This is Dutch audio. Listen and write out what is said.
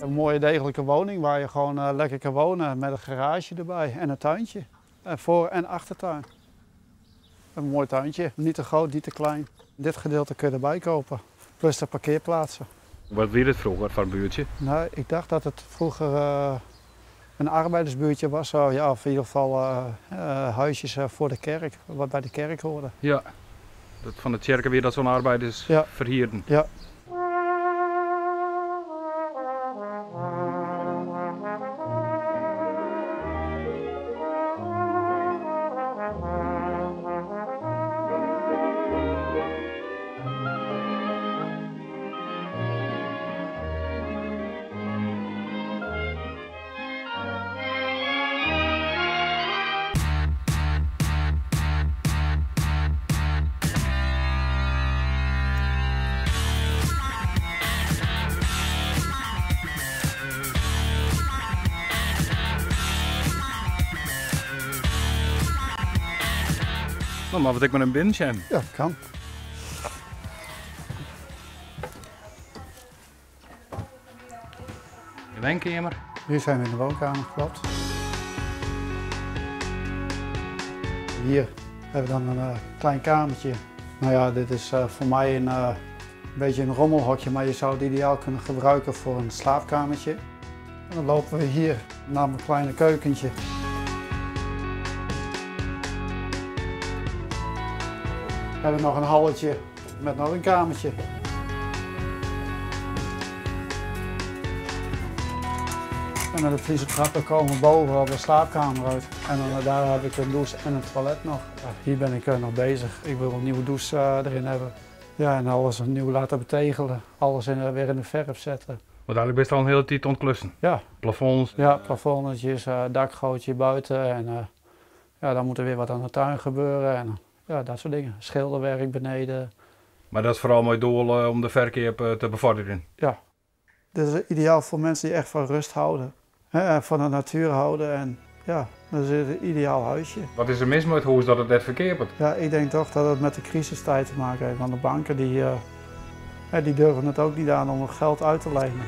Een mooie degelijke woning waar je gewoon lekker kan wonen met een garage erbij en een tuintje. Voor- en achtertuin. Een mooi tuintje, niet te groot, niet te klein. Dit gedeelte kun je erbij kopen, plus de parkeerplaatsen. Wat was het vroeger van een buurtje? Nou, ik dacht dat het vroeger een arbeidersbuurtje was, ja, of in ieder geval huisjes voor de kerk, wat bij de kerk hoorde. Ja, dat van de kerken weer dat zo'n arbeiders verhierden. Ja. Nou, maar wat ik met een bin zijn. Ja, kan. De wijnkamer. Hier zijn we in de woonkamer, klopt. Hier hebben we dan een klein kamertje. Nou ja, dit is voor mij een beetje een rommelhokje, maar je zou het ideaal kunnen gebruiken voor een slaapkamertje. En dan lopen we hier naar mijn kleine keukentje. We hebben nog een halletje met nog een kamertje. En dan de vliezentrappen komen boven op de slaapkamer uit. En dan, daar heb ik een douche en een toilet nog. Ja, hier ben ik nog bezig. Ik wil een nieuwe douche erin hebben. Ja, en alles opnieuw laten betegelen. Alles weer in de verf zetten. Want eigenlijk best al een hele tijd ontklussen. Ja. Plafonds. Ja, plafonnetjes, dakgootje buiten. En ja, dan moet er weer wat aan de tuin gebeuren. En ja, dat soort dingen. Schilderwerk beneden. Maar dat is vooral mooi doel om de verkeer te bevorderen. Ja. Dit is ideaal voor mensen die echt van rust houden. Hè, van de natuur houden. En ja, dat is een ideaal huisje. Wat is er mis met het huis dat het net verkeerd wordt? Ja, ik denk toch dat het met de crisistijd te maken heeft. Want de banken die durven het ook niet aan om het geld uit te lenen.